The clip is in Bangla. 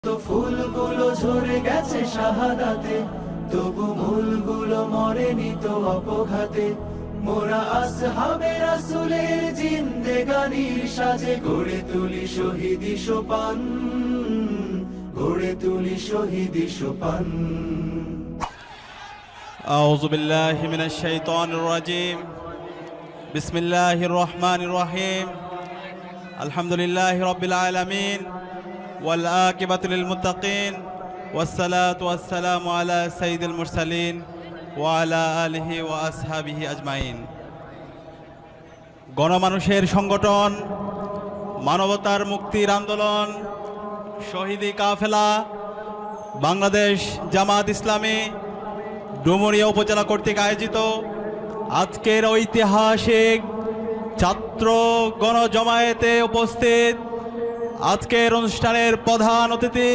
তো ফুলগুলো ঝরে গেছে শাহাদাতে, তবু মূলগুলো মরেনি তো অপঘাতে। মোরা আসহাবে রাসূলের জিন্দেগানির সাজে গড়ে তুলি শহীদি সোপান, গড়ে তুলি শহীদি সোপান। আউযু বিল্লাহি মিনাশ শাইতানির রাজীম। বিসমিল্লাহির রহমানির রহিম। আলহামদুলিল্লাহি রাব্বিল আলামিন ওয়াল আকিবাতু লিল মুত্তাকিন ওয়াসসালাতু ওয়াসসালামু আলা সাইয়্যিদিল মুরসালিন ওয়া আলা আলিহি ওয়া আসহাবিহি আজমাইন। গণমানুষের সংগঠন, মানবতার মুক্তির আন্দোলন, শহীদি কাফেলা, বাংলাদেশ জামাত ইসলামী ডুমুরিয়া উপজেলা কর্তৃক আয়োজিত আজকের ঐতিহাসিক ছাত্র গণজমায়েতে উপস্থিত আজকের অনুষ্ঠানের প্রধান অতিথি